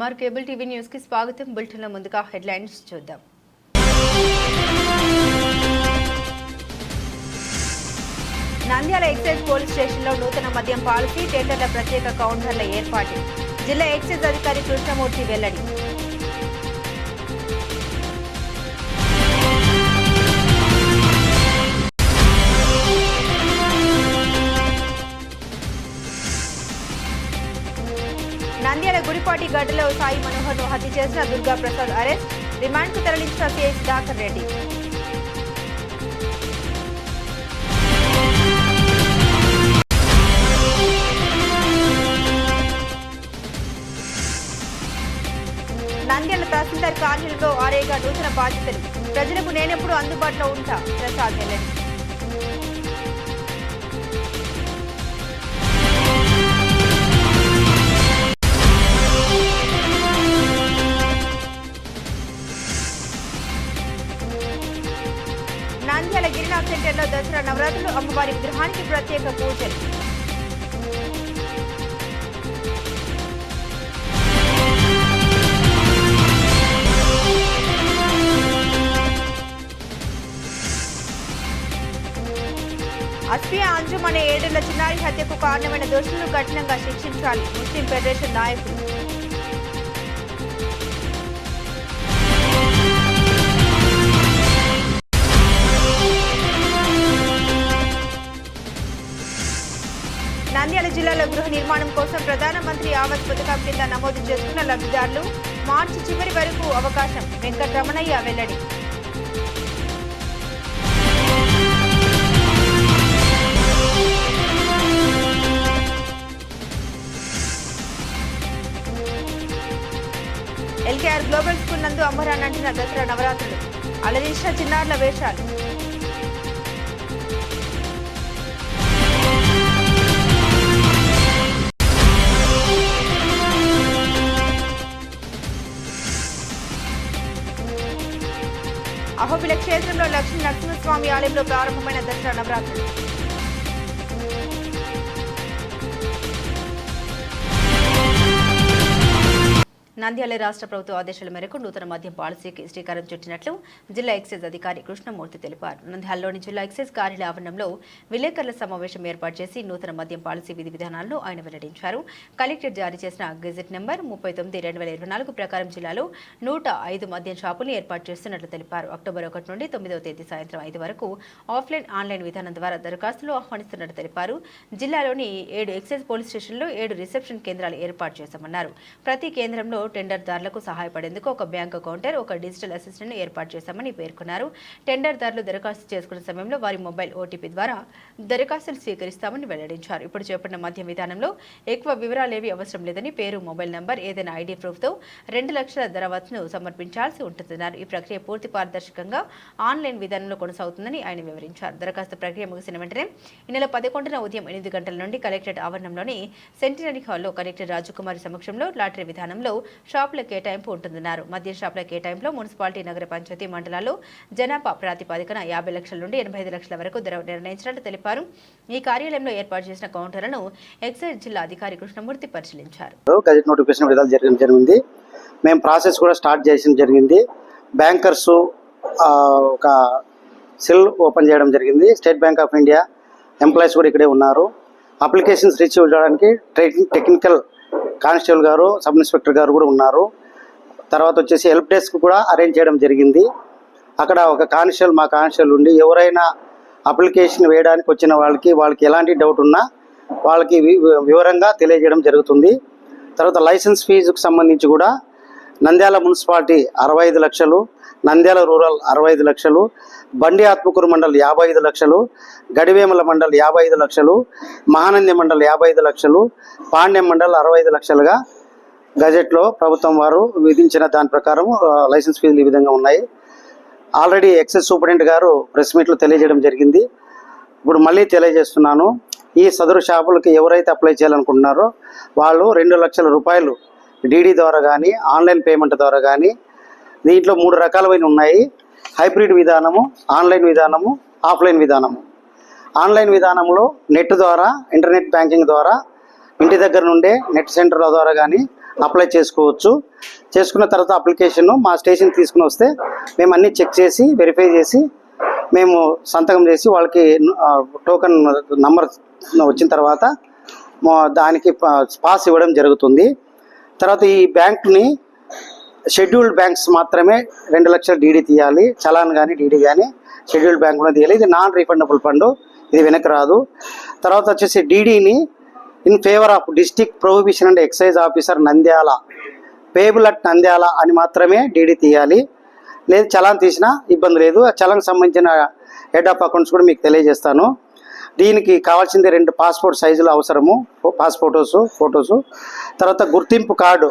MR cable TV news కి స్వాగతం. బులెటిన్లో ముందుగా హెడ్లైన్స్ చూద్దాం. నంద్యాల ఎక్సైజ్ పోలీస్ స్టేషన్లో నూతన మద్యం పాలసీ, టెండర్ల ప్రత్యేక కౌంటర్ల ఏర్పాటు. జిల్లా ఎక్సైజ్ అధికారి కృష్ణమూర్తి వెల్లడి. నంద్యాల గుడిపాటి గడ్డలో సాయి మనోహర్ను హత్య చేసిన దుర్గా ప్రసాద్ అరెస్ట్, రిమాండ్కు తరలించిన సిఐ సుధాకర్ రెడ్డి. నంద్యాల తహసీల్దార్ కార్యాలయంలో ఆరేగా నూతన బాధ్యతలు. ప్రజలకు నేనెప్పుడు అందుబాటులో ఉంటా, ప్రసాద్ వెల్లడి. నంద్యాల గిరినాథ్ సెంటర్లో దసరా నవరాత్రులు, అమ్మవారి విగ్రహానికి ప్రత్యేక పూజలు. అస్ఫియా అంజుమ్ అనే 7 ఏళ్ల చిన్నారి హత్యకు కారణమైన దోషులను కఠినంగా శిక్షించాలి, ముస్లిం ఫెడరేషన్ నాయకులు. నంద్యాల జిల్లాలో గృహ నిర్మాణం కోసం ప్రధానమంత్రి ఆవాస్ పథకం కింద నమోదు చేసుకున్న లబ్ధిదారులు మార్చి చివరి వరకు అవకాశం, వెంకటరమణయ్య వెల్లడి. ఎల్కేఆర్ గ్లోబల్ స్కూల్ నందు అమ్మరానంటున్న దసరా నవరాత్రులు, అలరించిన చిన్నారుల వేషాలు. అహోబిల క్షేత్రంలో లక్ష్మీ నరసింహస్వామి ఆలయంలో ప్రారంభమైన దసరా నవరాత్రులు. నంద్యాల రాష్ట్ర ప్రభుత్వ ఆదేశాల మేరకు నూతన మద్యం పాలసీకి శ్రీకారం చుట్టినట్లు జిల్లా ఎక్సైజ్ అధికారి కృష్ణమూర్తి తెలిపారు. నంద్యాలలోని జిల్లా ఎక్సైజ్ కార్యాలయ ఆవరణంలో విలేకరుల సమావేశం ఏర్పాటు చేసి నూతన మద్యం పాలసీ విధి విధానాలను ఆయన వెల్లడించారు. కలెక్టర్ జారీ చేసిన గెజెట్ నెంబర్ 39/2024 ప్రకారం జిల్లాలో 105 మద్యం షాపులను ఏర్పాటు చేస్తున్నట్లు తెలిపారు. అక్టోబర్ 1 నుండి 9వ తేదీ సాయంత్రం 5 వరకు ఆఫ్లైన్, ఆన్లైన్ విధానం ద్వారా దరఖాస్తులు ఆహ్వానిస్తున్నట్లు తెలిపారు. జిల్లాలోని 7 ఎక్సైజ్ పోలీస్ స్టేషన్లో 7 రిసెప్షన్ కేంద్రాలు ఏర్పాటు చేశామన్నారు. ప్రతి కేంద్రంలో టెండర్దారులకు సహాయపడేందుకు ఒక బ్యాంకు కౌంటర్, ఒక డిజిటల్ అసిస్టెంట్ ఏర్పాటు చేశామని పేర్కొన్నారు. టెండర్దారులు దరఖాస్తు చేసుకునే సమయంలో వారి మొబైల్ ఓటీపీ ద్వారా దరఖాస్తులు స్వీకరిస్తామని వెల్లడించారు. ఇప్పుడు చేపట్టిన మద్యం విధానంలో ఎక్కువ వివరాలేవీ అవసరం లేదని, పేరు, మొబైల్ నంబర్, ఏదైనా ఐడి ప్రూఫ్తో 2 లక్షల ధరవత్ను సమర్పించాల్సి ఉంటుందన్నారు. ఈ ప్రక్రియ పూర్తి పారదర్శకంగా ఆన్లైన్ విధానంలో కొనసాగుతుందని ఆయన వివరించారు. దరఖాస్తు ప్రక్రియ ముగిసిన వెంటనే ఈ నెల 11న ఉదయం 8 గంటల నుండి కలెక్టరేట్ ఆవరణంలోని సెంటినరీ హాల్లో కలెక్టర్ రాజకుమారి సమక్షంలో లాటరీ విధానంలో షాపుల కేటాయింపు ఉంటుందన్నారు. మద్యం షాపుల కేటాయింపులో మున్సిపాలిటీ, నగర పంచాయతీ మండలాల్లో జనాభా ప్రాతిపదికన 50 లక్షల నుండి 85 లక్షల వరకు ధర నిర్ణయించినట్లు తెలిపారు. ఈ కార్యాలయంలో ఏర్పాటు చేసిన కౌంటర్లను ఎక్సైజ్ జిల్లా అధికారి కృష్ణమూర్తి పరిశీలించారు. గజెట్ నోటిఫికేషన్ విడుదల జరిగింది. మేము ప్రాసెస్ కూడా స్టార్ట్ చేయడం జరిగింది. బ్యాంకర్స్ ఒక సెల్ ఓపెన్ చేయడం జరిగింది. State bank of India employees కూడా ఇక్కడే ఉన్నారు. అప్లికేషన్స్ రిసీవ్ చేయడానికి టెక్నికల్ కానిస్టేబుల్ గారు, సబ్ ఇన్స్పెక్టర్ గారు కూడా ఉన్నారు. తర్వాత వచ్చేసి హెల్ప్ డెస్క్ కూడా అరేంజ్ చేయడం జరిగింది. అక్కడ ఒక కానిస్టేబుల్, మా కానిస్టేబుల్ ఉండి ఎవరైనా అప్లికేషన్ వేయడానికి వచ్చిన వాళ్ళకి ఎలాంటి డౌట్ ఉన్నా వాళ్ళకి వివరంగా తెలియజేయడం జరుగుతుంది. తర్వాత లైసెన్స్ ఫీజుకు సంబంధించి కూడా నంద్యాల మున్సిపాలిటీ 65 లక్షలు, నంద్యాల రూరల్ 65 లక్షలు, బండి ఆత్మకూరు మండల్ 55 లక్షలు, గడివేమల మండల్ 55 లక్షలు, మహానంది మండల్ 55 లక్షలు, పాండ్యం మండల్ 65 లక్షలుగా గజెట్లో ప్రభుత్వం వారు విధించిన దాని ప్రకారం లైసెన్స్ ఫీజులు ఈ విధంగా ఉన్నాయి. ఆల్రెడీ ఎక్సైజ్ సూపరింటెండెంట్ గారు ప్రెస్ మీట్లో తెలియజేయడం జరిగింది. ఇప్పుడు మళ్ళీ తెలియజేస్తున్నాను. ఈ సదరు షాపులకి ఎవరైతే అప్లై చేయాలనుకుంటున్నారో వాళ్ళు 2 లక్షల రూపాయలు డీడీ ద్వారా కానీ, ఆన్లైన్ పేమెంట్ ద్వారా కానీ, దీంట్లో 3 రకాలైన ఉన్నాయి. హైబ్రిడ్ విధానము, ఆన్లైన్ విధానము, ఆఫ్లైన్ విధానము. ఆన్లైన్ విధానంలో నెట్ ద్వారా, ఇంటర్నెట్ బ్యాంకింగ్ ద్వారా, ఇంటి దగ్గర నుండే నెట్ సెంటర్ల ద్వారా కానీ, అప్లై చేసుకోవచ్చు. చేసుకున్న తర్వాత అప్లికేషన్ మా స్టేషన్ తీసుకుని వస్తే మేము అన్నీ చెక్ చేసి వెరిఫై చేసి మేము సంతకం చేసి వాళ్ళకి టోకెన్ నంబర్ వచ్చిన తర్వాత దానికి పాస్ ఇవ్వడం జరుగుతుంది. తర్వాత ఈ బ్యాంక్ని షెడ్యూల్డ్ బ్యాంక్స్ మాత్రమే 2 లక్షల డీడీ తీయాలి. చలాన్ కానీ డీడీ కానీ షెడ్యూల్డ్ బ్యాంకులో తీయాలి. ఇది నాన్ రీఫండబుల్ ఫండ్, ఇది వెనక్కి రాదు. తర్వాత వచ్చేసి డీడీని in favour of district prohibition and excise officer Nandyal, payable at Nandyal అని మాత్రమే డీడీ తీయాలి. లేదు చలాన్ తీసినా ఇబ్బంది లేదు. ఆ చలాన్కి సంబంధించిన హెడ్ ఆఫ్ అకౌంట్స్ కూడా మీకు తెలియజేస్తాను. దీనికి కావాల్సింది 2 పాస్పోర్ట్ సైజులు అవసరము, ఫొటోసు. తర్వాత గుర్తింపు కార్డు,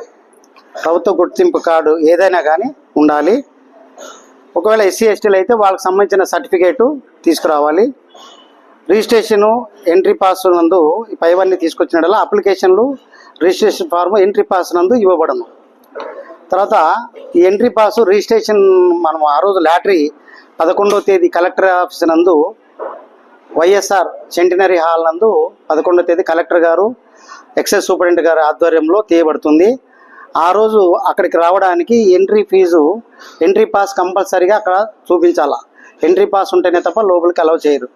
ప్రభుత్వ గుర్తింపు కార్డు ఏదైనా కానీ ఉండాలి. ఒకవేళ ఎస్సీ ఎస్టీలు అయితే వాళ్ళకి సంబంధించిన సర్టిఫికేటు తీసుకురావాలి. రిజిస్ట్రేషను ఎంట్రీ పాస్ నందు పైవన్నీ తీసుకొచ్చినట్ల అప్లికేషన్లు రిజిస్ట్రేషన్ ఫార్ము ఎంట్రీ పాస్ నందు ఇవ్వబడను. తర్వాత ఈ ఎంట్రీ పాసు రిజిస్ట్రేషన్ మనం ఆ రోజు లాటరీ 11వ తేదీ కలెక్టర్ ఆఫీస్ నందు వైఎస్ఆర్ సెంటినరీ హాల్ నందు 11వ తేదీ కలెక్టర్ గారు ఎక్సైజ్ సూపరింటెండెంట్ గారి ఆధ్వర్యంలో తీయబడుతుంది. ఆ రోజు అక్కడికి రావడానికి ఎంట్రీ పాస్ కంపల్సరీగా అక్కడ చూపించాలా. ఎంట్రీ పాస్ ఉంటేనే తప్ప లోపలికి అలౌ చేయరు.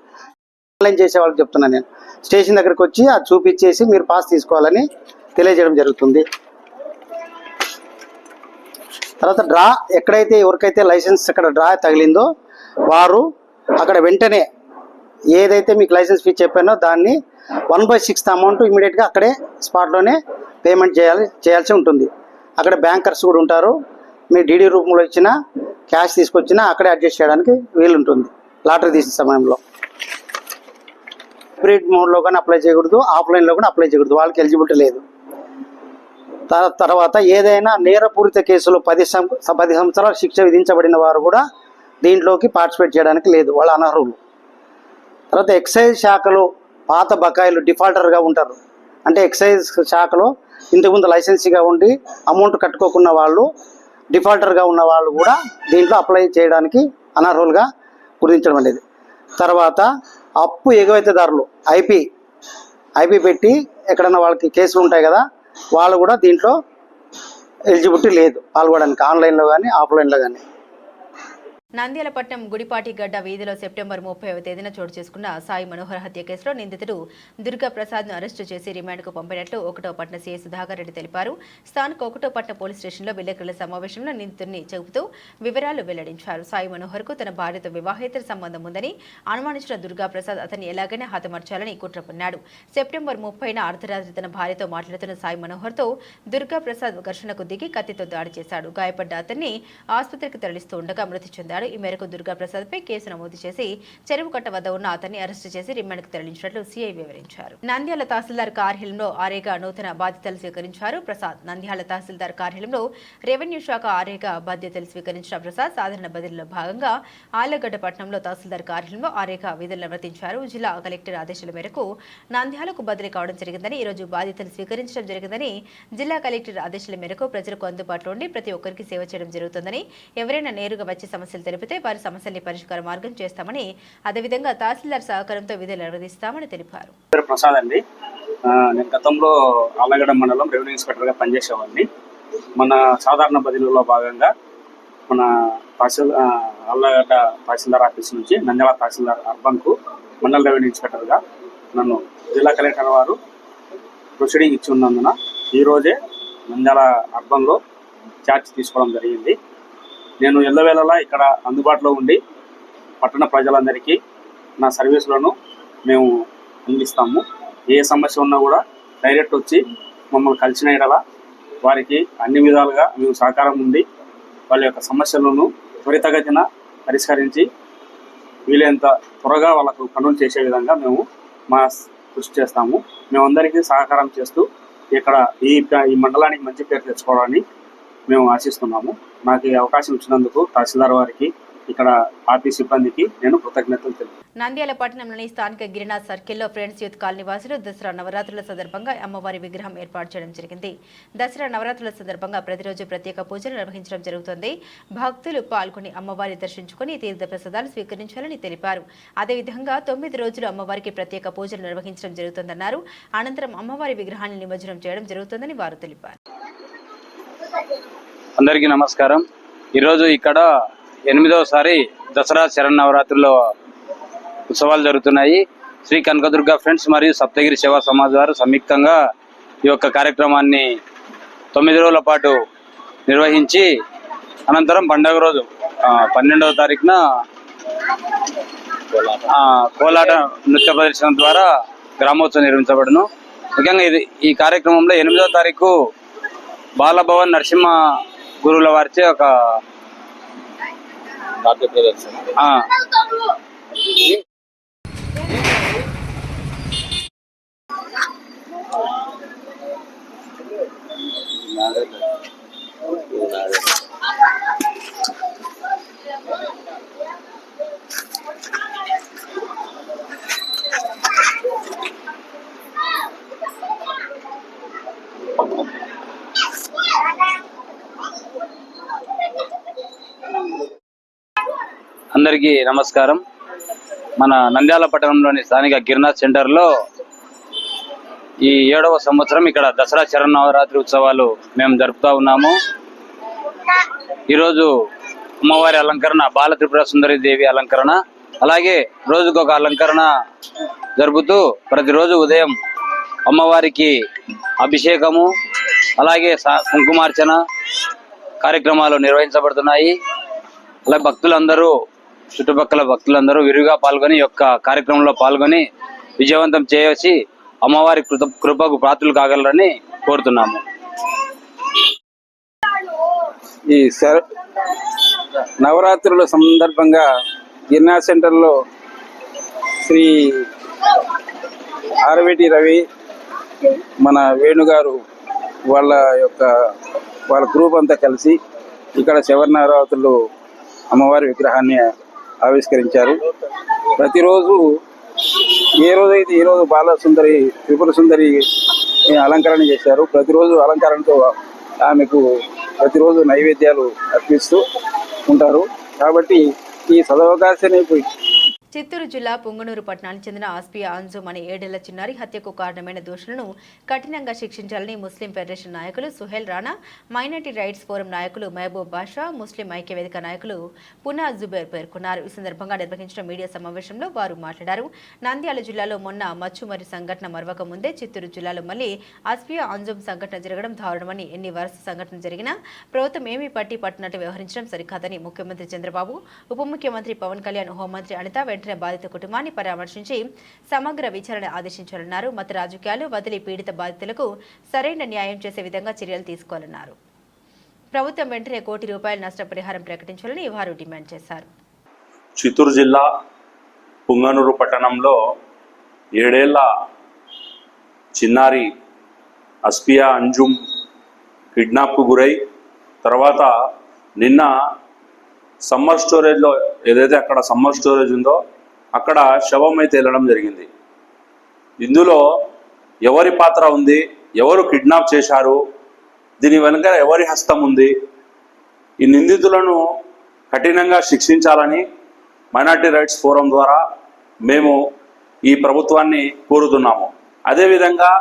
ఆన్లైన్ చేసే వాళ్ళకి చెప్తున్నాను నేను, స్టేషన్ దగ్గరికి వచ్చి అది చూపించేసి మీరు పాస్ తీసుకోవాలని తెలియజేయడం జరుగుతుంది. తర్వాత ఎక్కడైతే ఎవరికైతే లైసెన్స్ అక్కడ డ్రా తగిలిందో వారు అక్కడ వెంటనే ఏదైతే మీకు లైసెన్స్ ఫీ చెప్పానో దాన్ని 1/6 అమౌంట్ ఇమీడియట్గా అక్కడే స్పాట్లోనే పేమెంట్ చేయాల్సి ఉంటుంది. అక్కడ బ్యాంకర్స్ కూడా ఉంటారు. మీ డీడీ రూపంలో ఇచ్చినా క్యాష్ తీసుకొచ్చినా అక్కడే అడ్జస్ట్ చేయడానికి వీలుంటుంది. లాటరీ తీసిన సమయంలో హైబ్రిడ్ మోడ్లో కానీ అప్లై చేయకూడదు, ఆఫ్లైన్లో కూడా అప్లై చేయకూడదు, వాళ్ళకి ఎలిజిబిలిటీ లేదు. తర్వాత ఏదైనా నేరపూరిత కేసులో 10 సంవత్సరాల శిక్ష విధించబడిన వారు కూడా దీంట్లోకి పార్టిసిపేట్ చేయడానికి లేదు, వాళ్ళ అనర్హులు. తర్వాత ఎక్సైజ్ శాఖలో పాత బకాయిలు డిఫాల్టర్గా ఉంటారు. అంటే ఎక్సైజ్ శాఖలో ఇంతకుముందు లైసెన్సీగా ఉండి అమౌంట్ కట్టుకోకున్న వాళ్ళు, డిఫాల్టర్గా ఉన్న వాళ్ళు కూడా దీంట్లో అప్లై చేయడానికి అనర్హులుగా గుర్తించడం అనేది. తర్వాత అప్పు ఎగువైతేదారులు ఐపీ పెట్టి ఎక్కడన్నా వాళ్ళకి కేసులు ఉంటాయి కదా, వాళ్ళు కూడా దీంట్లో ఎలిజిబిలిటీ లేదు పాల్గొనడానికి, ఆన్లైన్లో కానీ ఆఫ్లైన్లో కానీ. నంద్యాల పట్నం గుడిపాటి గడ్డ వీధిలో సెప్టెంబర్ 30వ తేదీన చోటు చేసుకున్న సాయి మనోహర్ హత్య కేసులో నిందితుడు దుర్గా ప్రసాద్ ను అరెస్టు చేసి రిమాండ్కు పంపినట్లు 1వ పట్న సీఐ సుధాకర్ రెడ్డి తెలిపారు. స్థానిక 1వ పట్న పోలీస్ స్టేషన్లో విలేకరుల సమావేశంలో నిందితుడిని చెబుతూ వివరాలు వెల్లడించారు. సాయి మనోహర్ కు తన భార్యతో వివాహేతర సంబంధం ఉందని అనుమానించిన దుర్గా ప్రసాద్ అతన్ని ఎలాగైనా హతమార్చాలని కుట్ర పన్నాడు. సెప్టెంబర్ 30న అర్ధరాత్రి తన భార్యతో మాట్లాడుతున్న సాయి మనోహర్ తో దుర్గా ప్రసాద్ ఘర్షణకు దిగి కత్తితో దాడి చేశాడు. గాయపడ్డ అతన్ని ఆసుపత్రికి తరలిస్తూ ఉండగా మృతి చెందాడు. ఈ మేరకు దుర్గా ప్రసాద్ పై కేసు నమోదు చేసి చెరువు కట్ట వద్ద ఉన్న అతన్ని అరెస్టు చేసి రిమాండ్కు తరలించినట్లు సీఐ వివరించారు. నంద్యాల తహసీల్దార్ కార్యాలయంలో ఆరేగా నూతన బాధ్యతలు స్వీకరించారు ప్రసాద్. నంద్యాల తహసీల్దార్ కార్యాలయంలో రెవెన్యూ శాఖ ఆరేగా బాధ్యతలు స్వీకరించిన ప్రసాద్ సాధారణ బదిలీలో భాగంగా ఆళ్లగడ్డ పట్టణంలో తహసీల్దార్ కార్యాలయంలో ఆరేగా విధులు నిర్వర్తించారు. జిల్లా కలెక్టర్ ఆదేశాల మేరకు నంద్యాలకు బదిలీ కావడం జరిగిందని, ఈ రోజు బాధ్యతలు స్వీకరించడం జరిగిందని, జిల్లా కలెక్టర్ ఆదేశాల మేరకు ప్రజలకు అందుబాటులో ఉండి ప్రతి ఒక్కరికి సేవ చేయడం జరుగుతుందని, ఎవరైనా నేరుగా వచ్చే సమస్యలు తెలిపితే వారి సమస్యల్ని పరిష్కార మార్గం చేస్తామని, అదేవిధంగా తహసీల్దార్ సహకారంతో విధులు నిర్వహిస్తామని తెలిపారు. ప్రసాద్ అండి, నేను గతంలో ఆళ్లగడ్డ మండలం రెవెన్యూ ఇన్స్పెక్టర్గా పనిచేసేవాడిని. మన సాధారణ బదిలీలో భాగంగా మన ఆళ్లగడ్డ తహసీల్దార్ ఆఫీస్ నుంచి నంద్యాల తహసీల్దార్ అర్బన్కు మండల రెవెన్యూ ఇన్స్పెక్టర్గా నన్ను జిల్లా కలెక్టర్ వారు ప్రొసీడింగ్ ఇచ్చి ఉన్నందున ఈరోజే నంద్యాల అర్బన్లో ఛార్జ్ తీసుకోవడం జరిగింది. నేను ఎల్లవేళలా ఇక్కడ అందుబాటులో ఉండి పట్టణ ప్రజలందరికీ నా సర్వీసులను మేము అందిస్తాము. ఏ సమస్య ఉన్నా కూడా డైరెక్ట్ వచ్చి మమ్మల్ని కలిసిన ఎడల వారికి అన్ని విధాలుగా మేము సహకారం ఉండి వాళ్ళ యొక్క సమస్యలను త్వరితగతిన పరిష్కరించి వీలైనంత త్వరగా వాళ్ళకు పనులు చేసే విధంగా మేము మా కృషి చేస్తాము. మేమందరికీ సహకారం చేస్తూ ఇక్కడ ఈ మండలానికి మంచి పేరు తెచ్చుకోవడాన్ని మేము ఆశిస్తున్నాము. నాకు ఈ అవకాశం ఇచ్చినందుకు తహసీల్దార్ వారికి, ఇక్కడ ఆఫీస్ సిబ్బందికి నేను కృతజ్ఞతలు తెలుపుతున్నాను. నంద్యాల పట్టణంలోని స్థానిక గిరినాథ్ సర్కిల్లో ఫ్రెండ్స్ యూత్ కాలనీ వాసులు దసరా నవరాత్రుల సందర్భంగా అమ్మవారి విగ్రహం ఏర్పాటు చేయడం జరిగింది. దసరా నవరాత్రుల సందర్భంగా ప్రతిరోజు ప్రత్యేక పూజలు నిర్వహించడం జరుగుతుంది. భక్తులు పాల్గొని అమ్మవారి దర్శించుకుని తీర్థ ప్రసాదాలు స్వీకరించాలని తెలిపారు. అదేవిధంగా 9 రోజులు అమ్మవారికి ప్రత్యేక పూజలు నిర్వహించడం జరుగుతుందన్నారు. అనంతరం అమ్మవారి విగ్రహాన్ని నిమజ్జనం చేయడం జరుగుతుందని వారు తెలిపారు. అందరికీ నమస్కారం. ఈరోజు ఇక్కడ 8వసారి దసరా శరన్నవరాత్రుల్లో ఉత్సవాలు జరుగుతున్నాయి. శ్రీ కనకదుర్గ ఫ్రెండ్స్ మరియు సప్తగిరి సేవా సమాజ్ వారు సంయుక్తంగా ఈ యొక్క కార్యక్రమాన్ని 9 రోజుల పాటు నిర్వహించి అనంతరం పండుగ రోజు 12వ తారీఖున కోలాట నృత్య ప్రదర్శన ద్వారా గ్రామోత్సవం నిర్వహించబడును. ముఖ్యంగా ఈ కార్యక్రమంలో 8వ తారీఖు బాలభవన్ నరసింహ గురువుల వారిచే ఒక నాట్య ప్రదర్శన అందరికీ నమస్కారం. మన నంద్యాల పట్టణంలోని స్థానిక గిరినాథ్ సెంటర్లో ఈ 7వ సంవత్సరం ఇక్కడ దసరా శరన్నవరాత్రి ఉత్సవాలు మేము జరుపుతా ఉన్నాము. ఈరోజు అమ్మవారి అలంకరణ బాల త్రిపుర సుందరి దేవి అలంకరణ, అలాగే రోజుకొక అలంకరణ జరుపుతూ ప్రతిరోజు ఉదయం అమ్మవారికి అభిషేకము అలాగే కుంకుమార్చన కార్యక్రమాలు నిర్వహించబడుతున్నాయి. అలా భక్తులందరూ చుట్టుపక్కల భక్తులందరూ విరివిగా పాల్గొని ఈ యొక్క కార్యక్రమంలో పాల్గొని విజయవంతం చేసి అమ్మవారి కృపకు పాత్రలు కాగలరని కోరుతున్నాము. ఈ నవరాత్రుల సందర్భంగా గిరినాథ్ సెంటర్లో శ్రీ ఆరవేటి రవి మన వేణుగారు వాళ్ళ గ్రూప్ అంతా కలిసి ఇక్కడ శరన్నవరాత్రులు అమ్మవారి విగ్రహాన్ని ఆవిష్కరించారు. ప్రతిరోజు ఏ రోజు బాలసుందరి త్రిపుర సుందరి అలంకరణ చేశారు. ప్రతిరోజు అలంకరణతో ఆమెకు ప్రతిరోజు నైవేద్యాలు అర్పిస్తూ ఉంటారు. కాబట్టి ఈ సదవకాశాన్ని చిత్తూరు జిల్లా పుంగనూరు పట్టణానికి చెందిన ఆస్పియా అంజుమ్ అనే 7 ఏళ్ల చిన్నారి హత్యకు కారణమైన దోషులను కఠినంగా శిక్షించాలని ముస్లిం ఫెడరేషన్ నాయకులు Suhail Rana, minority rights forum నాయకులు మహబూబ్ బాషా, ముస్లిం ఐక్యవేదిక నాయకులు పునా జుబేర్ పేర్కొన్నారు. ఈ సందర్భంగా నిర్వహించిన మీడియా సమావేశంలో వారు మాట్లాడారు. నంద్యాల జిల్లాలో మొన్న మచ్చుమరి సంఘటన మరవక ముందే చిత్తూరు జిల్లాలో మళ్లీ ఆస్పియా అంజుమ్ సంఘటన జరగడం దారుణమని, ఎన్ని వరుస సంఘటన జరిగినా ప్రభుత్వం ఏమీ పట్టినట్టు వ్యవహరించడం సరికాదని ముఖ్యమంత్రి చంద్రబాబు, ఉప ముఖ్యమంత్రి పవన్ కళ్యాణ్, హోంమంత్రి అనిత వెంటనే బాధిత కుటుంబాన్ని పరామర్శించి సమగ్ర విచారణ ఆదేశించాలన్నారు. మత రాజకీయాలు వదిలి పీడిత బాధితులకు సరైన న్యాయం చేసే విధంగా చర్యలు తీసుకోవాలన్నారు. ప్రభుత్వం వెంటనే ₹1 కోటి నష్టపరిహారం ప్రకటించాలని వారు డిమాండ్ చేశారు. చిత్తూరు జిల్లా పుంగనూరు పట్టణంలో 7 ఏళ్ల చిన్నారి ఆస్పియా అంజుమ్ కిడ్నాప్కు గురై తర్వాత నిన్న సమ్మర్ స్టోరేజ్లో ఏదైతే అక్కడ సమ్మర్ స్టోరేజ్ ఉందో అక్కడ శవం అయితే వెళ్ళడం జరిగింది. ఇందులో ఎవరి పాత్ర ఉంది, ఎవరు కిడ్నాప్ చేశారు, దీని వెనుక ఎవరి హస్తం ఉంది, ఈ నిందితులను కఠినంగా శిక్షించాలని మైనార్టీ రైట్స్ ఫోరం ద్వారా మేము ఈ ప్రభుత్వాన్ని కోరుతున్నాము. అదేవిధంగా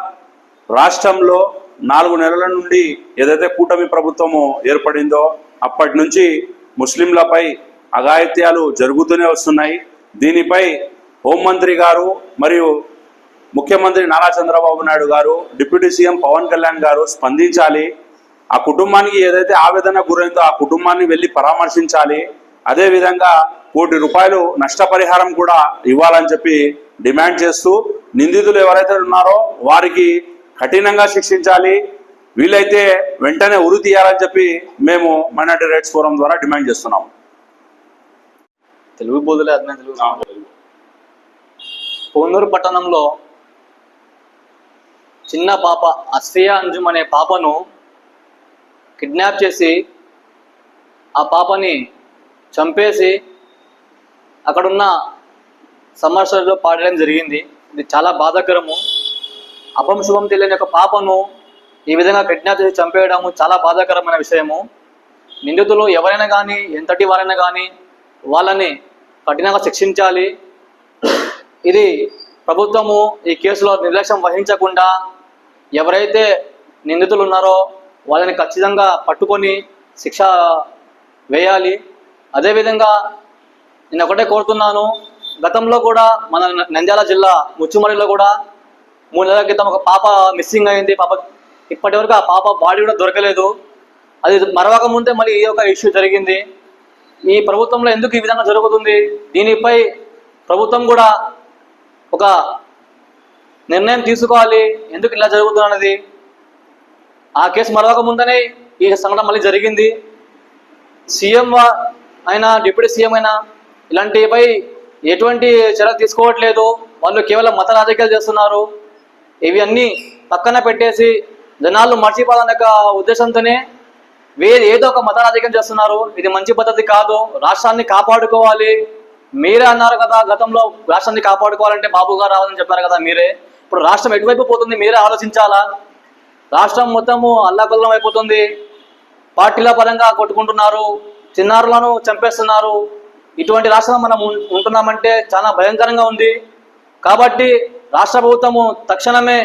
రాష్ట్రంలో 4 నెలల నుండి ఏదైతే కూటమి ప్రభుత్వము ఏర్పడిందో అప్పటి నుంచి ముస్లింలపై అఘాయిత్యాలు జరుగుతూనే వస్తున్నాయి. దీనిపై హోంమంత్రి గారు మరియు ముఖ్యమంత్రి నారా చంద్రబాబు నాయుడు గారు, డిప్యూటీ సీఎం పవన్ కళ్యాణ్ గారు స్పందించాలి. ఆ కుటుంబానికి ఏదైతే ఆవేదన గురైందో ఆ కుటుంబాన్ని వెళ్ళి పరామర్శించాలి. అదేవిధంగా ₹1 కోటి నష్టపరిహారం కూడా ఇవ్వాలని చెప్పి డిమాండ్ చేస్తూ నిందితులు ఎవరైతే ఉన్నారో వారికి కఠినంగా శిక్షించాలి. వీలైతే వెంటనే ఉరి తీయాలని చెప్పి మేము మైనార్టీ రైట్స్ ఫోరం ద్వారా డిమాండ్ చేస్తున్నాం. తెలుగు బోధులే పుంగనూరు పట్టణంలో చిన్న పాప ఆస్పియా అంజుమ్ అనే పాపను కిడ్నాప్ చేసి ఆ పాపని చంపేసి అక్కడున్న సమస్యల్లో పాడడం జరిగింది. ఇది చాలా బాధాకరము. అపంశుభం తెలియని ఒక పాపను ఈ విధంగా కిడ్నాప్ చేసి చంపేయడము చాలా బాధాకరమైన విషయము. నిందితులు ఎవరైనా కానీ ఎంతటి వారైనా కానీ వాళ్ళని కఠినంగా శిక్షించాలి. ఇది ప్రభుత్వము ఈ కేసులో నిర్లక్ష్యం వహించకుండా ఎవరైతే నిందితులు ఉన్నారో వాళ్ళని ఖచ్చితంగా పట్టుకొని శిక్ష వేయాలి. అదేవిధంగా నేను ఒకటే కోరుతున్నాను, గతంలో కూడా మన నంద్యాల జిల్లా ముచ్చుమడిలో కూడా 3 నెలల క్రితం ఒక పాప మిస్సింగ్ అయింది. ఇప్పటి వరకు ఆ పాప బాడీ కూడా దొరకలేదు. అది మరవక ముందే మళ్ళీ ఈ ఒక ఇష్యూ జరిగింది. ఈ ప్రభుత్వంలో ఎందుకు ఈ విధంగా జరుగుతుంది? దీనిపై ప్రభుత్వం కూడా ఒక నిర్ణయం తీసుకోవాలి. ఎందుకు ఇలా జరుగుతున్నది? ఆ కేసు మరవక ముందనే ఈ సంఘటన మళ్ళీ జరిగింది. సీఎం అయినా డిప్యూటీ సీఎం అయినా ఇలాంటిపై ఎటువంటి చర్య తీసుకోవట్లేదు. వాళ్ళు కేవలం మత రాజకీయాలు చేస్తున్నారు. ఇవి అన్నీ పక్కన పెట్టేసి జనాలు మర్చిపోవాలనే ఉద్దేశంతోనే ఏదో ఒక మత రాజకీయం చేస్తున్నారు. ఇది మంచి పద్ధతి కాదు. రాష్ట్రాన్ని కాపాడుకోవాలి. మీరే అన్నారు కదా, గతంలో రాష్ట్రాన్ని కాపాడుకోవాలంటే బాబు గారు రావాలని చెప్పారు కదా మీరే. ఇప్పుడు రాష్ట్రం ఎటువైపు పోతుంది మీరే ఆలోచించాలా. రాష్ట్రం మొత్తము అల్లాకొల్లం అయిపోతుంది. పార్టీల పరంగా కొట్టుకుంటున్నారు, చిన్నారులను చంపేస్తున్నారు. ఇటువంటి రాష్ట్రం మనం ఉంటున్నామంటే చాలా భయంకరంగా ఉంది. కాబట్టి రాష్ట్ర ప్రభుత్వము తక్షణమే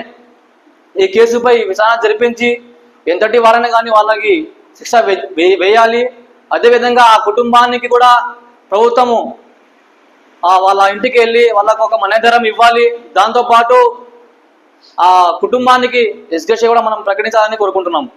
ఈ కేసుపై విచారణ జరిపించి ఎంతటి వారైనా కానీ వాళ్ళకి శిక్ష వేయాలి. అదేవిధంగా ఆ కుటుంబానికి కూడా ప్రభుత్వము వాళ్ళ ఇంటికి వెళ్ళి వాళ్ళకు ఒక మనోధైర్యం ఇవ్వాలి. దాంతోపాటు ఆ కుటుంబానికి ఎస్గేష్ కూడా మనం ప్రకటించాలని కోరుకుంటున్నాం.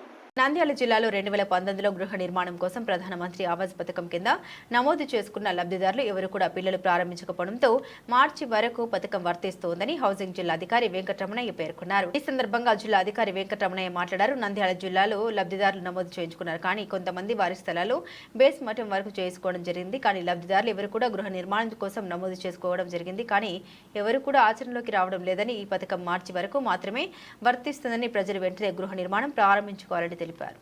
నంద్యాల జిల్లాలో 2019లో గృహ నిర్మాణం కోసం ప్రధానమంత్రి ఆవాస్ పథకం కింద నమోదు చేసుకున్న లబ్ధిదారులు ఎవరు కూడా పిల్లలు ప్రారంభించకపోవడంతో మార్చి వరకు పథకం వర్తిస్తోందని హౌసింగ్ జిల్లా అధికారి వెంకటరమణయ్య పేర్కొన్నారు. ఈ సందర్భంగా జిల్లా అధికారి వెంకటరమణయ్య మాట్లాడారు. నంద్యాల జిల్లాలో లబ్ధిదారులు నమోదు చేయించుకున్నారు. కానీ కొంతమంది వారి స్థలాలు బేస్ మఠం వరకు చేసుకోవడం జరిగింది. కానీ లబ్ధిదారులు ఎవరు కూడా గృహ నిర్మాణం కోసం నమోదు చేసుకోవడం జరిగింది. కానీ ఎవరు కూడా ఆచరణలోకి రావడం లేదని, ఈ పథకం మార్చి వరకు మాత్రమే వర్తిస్తుందని, ప్రజలు వెంటనే గృహ నిర్మాణం ప్రారంభించుకోవాలని తెలిపారు.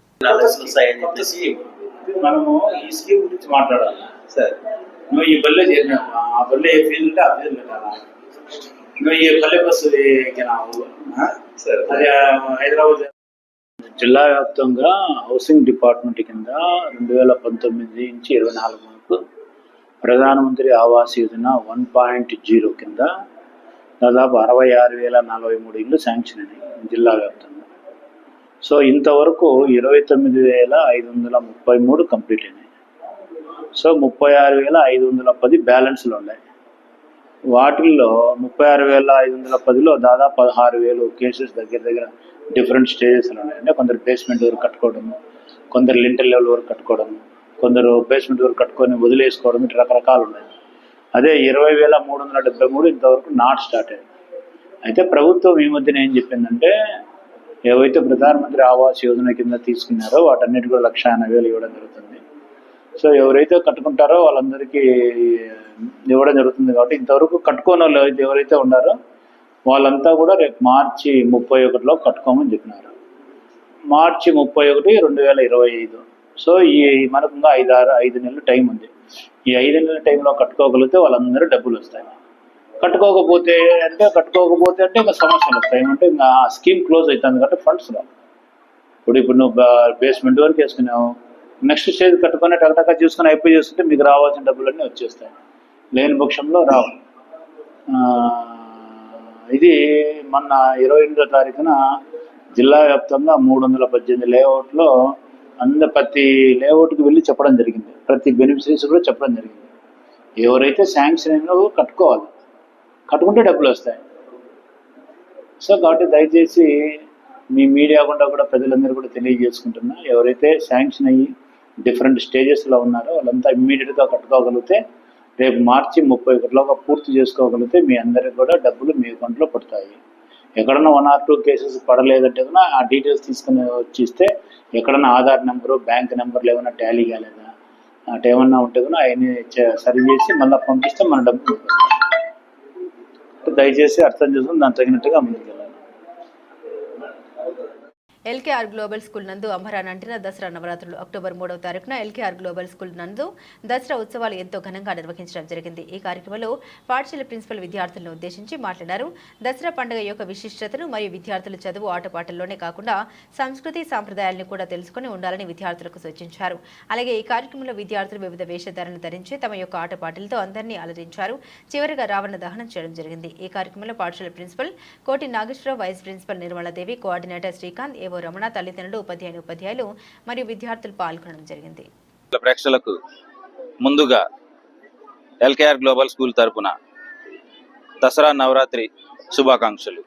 మనము ఈ స్కీమ్ గురించి మాట్లాడాలి సార్. నువ్వు ఈ బల్లె చేరినావు, ఆ బల్లె ఏ ఫీజు ఉంటే ఆ ఫీజు పెట్టాలా. నువ్వు ఈ బల్లె బస్సు ఎక్కినావు సార్, అది హైదరాబాద్ జిల్లా వ్యాప్తంగా హౌసింగ్ డిపార్ట్మెంట్ కింద 2019 నుంచి 24 వరకు ప్రధానమంత్రి ఆవాస్ యోజన 1.0 కింద దాదాపు 66,043 ఇళ్ళు శాంక్షన్ అయినాయి జిల్లా వ్యాప్తంగా. సో ఇంతవరకు 29,533 కంప్లీట్ అయినాయి. సో 36,510 బ్యాలెన్స్లు ఉన్నాయి. వాటిల్లో 36,510లో దాదాపు 16,000 కేసెస్ దగ్గర డిఫరెంట్ స్టేజెస్లో ఉన్నాయి. అంటే కొందరు బేస్మెంట్ వరకు కట్టుకోవడము, కొందరు లింటల్ లెవెల్ వరకు కట్టుకోవడము, కొందరు బేస్మెంట్ వరకు కట్టుకొని వదిలేసుకోవడం, ఇటు రకరకాలు ఉన్నాయి. అదే 20,373 ఇంతవరకు నాట్ స్టార్ట్ అయ్యింది. అయితే ప్రభుత్వం ఈ మధ్యన ఏం చెప్పిందంటే, ఏవైతే ప్రధానమంత్రి ఆవాస్ యోజన కింద తీసుకున్నారో వాటన్నిటి కూడా 1,80,000 ఇవ్వడం జరుగుతుంది. సో ఎవరైతే కట్టుకుంటారో వాళ్ళందరికీ ఇవ్వడం జరుగుతుంది. కాబట్టి ఇంతవరకు కట్టుకోని వాళ్ళు ఎవరైతే ఉన్నారో వాళ్ళంతా కూడా రేపు మార్చి 31లో కట్టుకోమని చెప్పినారు. మార్చి 31, 2025. సో ఈ మనకు ఇంకా 5 నెలలు టైం ఉంది. ఈ 5 నెలల టైంలో కట్టుకోగలిగితే వాళ్ళందరూ డబ్బులు వస్తాయి. కట్టుకోకపోతే అంటే ఇంకా సమస్యలు వస్తాయి. అంటే ఇంకా స్కీమ్ క్లోజ్ అవుతుంది కాబట్టి ఫండ్స్ రావు. ఇప్పుడు నువ్వు బేస్మెంట్ వరకు వేసుకున్నావు, నెక్స్ట్ స్టేజ్ కట్టుకొని టకటకా చూసుకొని అయిపోయి చేసుకుంటే మీకు రావాల్సిన డబ్బులన్నీ వచ్చేస్తాయి. లేని పక్షంలో రావు. ఇది మొన్న 28వ తారీఖున జిల్లా వ్యాప్తంగా 318 లేఅవుట్లో ప్రతి లేఅవుట్కి వెళ్ళి చెప్పడం జరిగింది. ప్రతి బెనిఫిషరీస్ కూడా చెప్పడం జరిగింది. ఎవరైతే శాంక్షన్ అయినా కట్టుకోవాలి, కట్టుకుంటే డబ్బులు వస్తాయి. సో కాబట్టి దయచేసి మీ మీడియా గుండా కూడా ప్రజలందరూ కూడా తెలియజేసుకుంటున్నా, ఎవరైతే శాంక్షన్ అయ్యి డిఫరెంట్ స్టేజెస్లో ఉన్నారో వాళ్ళంతా ఇమ్మీడియట్గా కట్టుకోగలిగితే రేపు మార్చి 31లోగా పూర్తి చేసుకోగలిగితే మీ అందరికి కూడా డబ్బులు మీ అకౌంట్లో పడతాయి. ఎక్కడన్నా 1 or 2 కేసెస్ పడలేదంటే కూడా ఆ డీటెయిల్స్ తీసుకుని వచ్చిస్తే ఎక్కడన్నా ఆధార్ నెంబరు, బ్యాంక్ నెంబర్లు ఏమైనా టాలీ కాలేదా అటేమన్నా ఉంటే కూడా అవన్నీ సరి చేసి మళ్ళీ పంపిస్తే మన డబ్బులు దయచేసి అర్థం చేసుకుని దానికి తగినట్టుగా ముందుకెళ్ళాలి. ఎల్కేఆర్ గ్లోబల్ స్కూల్ నందు అంబరానంటిన దసరా నవరాత్రులు అక్టోబర్ 3వ తారీఖున ఎల్కేఆర్ గ్లోబల్ స్కూల్ నందు దసరా ఉత్సవాలు ఎంతో ఘనంగా నిర్వహించడం జరిగింది. ఈ కార్యక్రమంలో పాఠశాల ప్రిన్సిపల్ విద్యార్థులను ఉద్దేశించి మాట్లాడారు. దసరా పండుగ యొక్క విశిష్టతను మరియు విద్యార్థులు చదువు ఆటపాటల్లోనే కాకుండా సంస్కృతి సాంప్రదాయాలను కూడా తెలుసుకుని ఉండాలని విద్యార్థులకు సూచించారు. అలాగే ఈ కార్యక్రమంలో విద్యార్థులు వివిధ వేషధారణ ధరించి తమ యొక్క ఆటపాటలతో అందరినీ అలరించారు. చివరిగా రావణ దహనం చేయడం జరిగింది. ఈ కార్యక్రమంలో పాఠశాల principal Koti Nageswararao, vice principal Nirmaladevi, coordinator Srikanth, AO Ramana తల్లిదండ్రులు ఉపాధ్యాయులు మరియు విద్యార్థులు పాల్గొనడం జరిగింది. ప్రేక్షకులకు ముందుగా ఎల్కేఆర్ గ్లోబల్ స్కూల్ తరపున దసరా నవరాత్రి శుభాకాంక్షలు.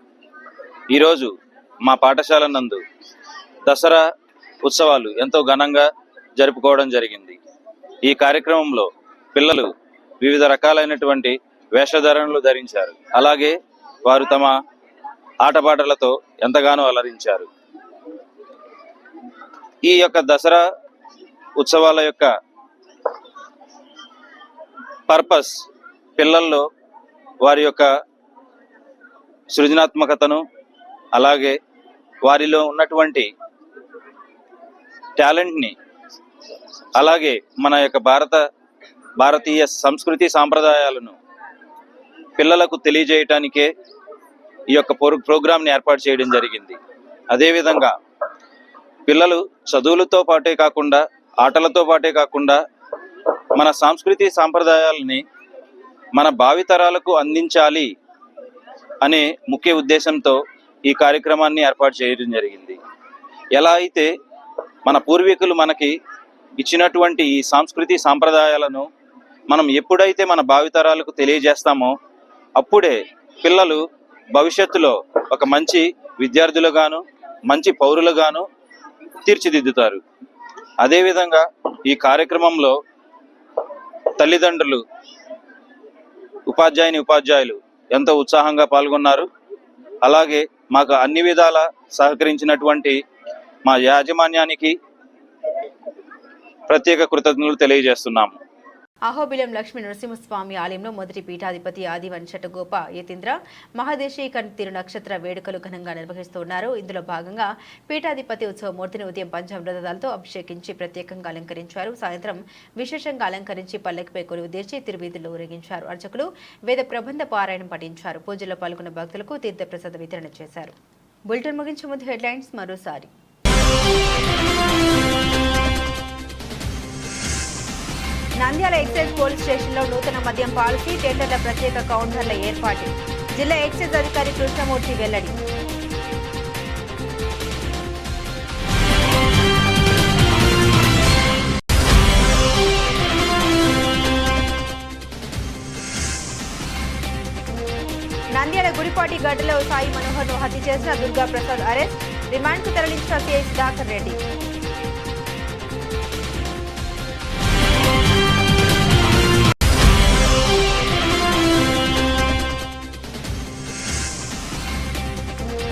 ఈరోజు మా పాఠశాల నందు దసరా ఉత్సవాలు ఎంతో ఘనంగా జరుపుకోవడం జరిగింది. ఈ కార్యక్రమంలో పిల్లలు వివిధ రకాలైనటువంటి వేషధారణలు ధరించారు. అలాగే వారు తమ ఆటపాటలతో ఎంతగానో అలరించారు. ఈ యొక్క దసరా ఉత్సవాల యొక్క పర్పస్ పిల్లల్లో వారి యొక్క సృజనాత్మకతను అలాగే వారిలో ఉన్నటువంటి టాలెంట్ని అలాగే మన యొక్క భారతీయ సంస్కృతి సాంప్రదాయాలను పిల్లలకు తెలియజేయటానికే ఈ యొక్క ప్రోగ్రాంని ఏర్పాటు చేయడం జరిగింది. అదేవిధంగా పిల్లలు చదువులతో పాటే కాకుండా ఆటలతో పాటే కాకుండా మన సంస్కృతి సాంప్రదాయాలని మన భావితరాలకు అందించాలి అనే ముఖ్య ఉద్దేశంతో ఈ కార్యక్రమాన్ని ఏర్పాటు చేయడం జరిగింది. ఎలా అయితే మన పూర్వీకులు మనకి ఇచ్చినటువంటి ఈ సంస్కృతి సాంప్రదాయాలను మనం ఎప్పుడైతే మన భావితరాలకు తెలియజేస్తామో అప్పుడే పిల్లలు భవిష్యత్తులో ఒక మంచి విద్యార్థులుగాను మంచి పౌరులుగాను తీర్చిదిద్దుతారు. అదేవిధంగా ఈ కార్యక్రమంలో తల్లిదండ్రులు ఉపాధ్యాయులు ఎంతో ఉత్సాహంగా పాల్గొన్నారు. అలాగే మాకు అన్ని విధాల సహకరించినటువంటి మా యాజమాన్యానికి ప్రత్యేక కృతజ్ఞతలు తెలియజేస్తున్నాము. అహోబిలం లక్ష్మీ నరసింహస్వామి ఆలయంలో మొదటి పీఠాధిపతి ఆదివంశట గోప యతీంద్ర మహాదేశీక తిరునక్షత్ర వేడుకలు ఘనంగా నిర్వహిస్తున్నారు. ఇందులో భాగంగా పీఠాధిపతి ఉత్సవమూర్తిని ఉదయం పంచామృతాలతో అభిషేకించి ప్రత్యేకంగా అలంకరించారు. సాయంత్రం విశేషంగా అలంకరించి పల్లకిపై కొలువు తీర్చి తిరువీధుల్లో ఊరేగించారు. అర్చకులు వేద ప్రబంధ పారాయణం పఠించారు. పూజలో పాల్గొన్న భక్తులకు తీర్థప్రసాద వితరణ చేశారు. బులెటిన్ ముగించే ముందు హెడ్లైన్స్ మరోసారి. నంద్యాల ఎక్సైజ్ పోలీస్ స్టేషన్లో నూతన మద్యం పాలసీ, టెండర్ల ప్రత్యేక కౌంటర్ల ఏర్పాటు. జిల్లా ఎక్సైజ్ అధికారి కృష్ణమూర్తి వెల్లడి. నంద్యాల గుడిపాటి గడ్డలో సాయి మనోహర్ను హత్య చేసిన దుర్గా ప్రసాద్ అరెస్ట్. రిమాండ్కు తరలించిన సిఐ సుధాకర్ రెడ్డి.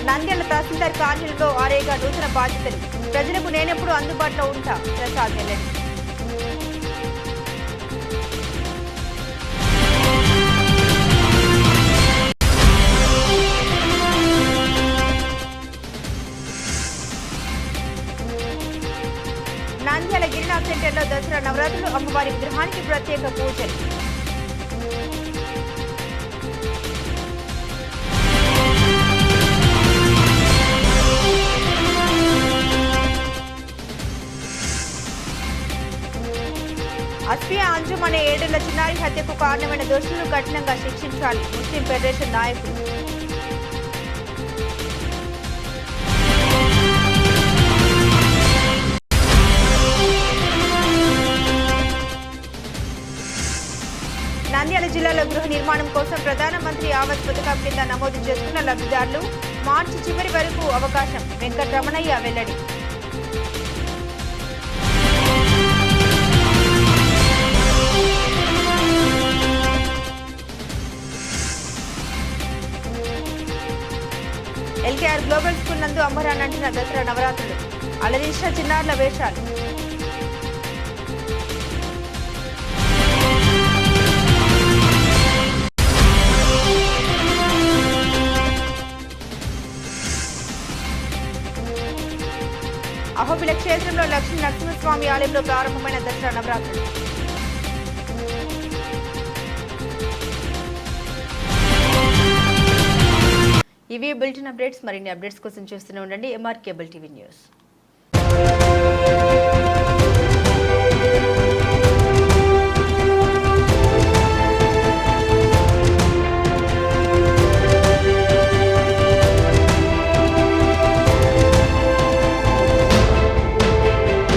నంద్యాల తహసీల్దార్ కార్యాలయంలో ఆరేగా నూతన బాధ్యతలు. ప్రజలకు నేనెప్పుడు అందుబాటులో ఉంటా, ప్రసాద్ వెల్లడి. నంద్యాల గిరినాథ్ సెంటర్లో దసరా నవరాత్రులు, అమ్మవారి విగ్రహానికి ప్రత్యేక పూజలు. అస్పియా అంజుమ్ అనే 7 ఏళ్ల చిన్నారి హత్యకు కారణమైన దోషులను కఠినంగా శిక్షించాలి. ముస్లిం ఫెడరేషన్ నాయకులు. నంద్యాల జిల్లాలో గృహ నిర్మాణం కోసం ప్రధానమంత్రి ఆవాస్ పథకం కింద నమోదు చేసుకున్న లబ్ధిదారులు మార్చి చివరి వరకు అవకాశం. వెంకటరమణయ్య వెల్లడి. ఎల్కేఆర్ గ్లోబల్ స్కూల్ నందు అంబరానంటున్న దసరా నవరాత్రులు, అలరించిన చిన్నారుల వేషాలు. అహోబిల క్షేత్రంలో లక్ష్మీ నరసింహస్వామి ఆలయంలో ప్రారంభమైన దసరా నవరాత్రులు. ఇవి బులెటిన్ అప్డేట్స్. మరిన్ని అప్డేట్స్ కోసం చూస్తూనే ఉండండి MR కేబుల్ టీవీ న్యూస్.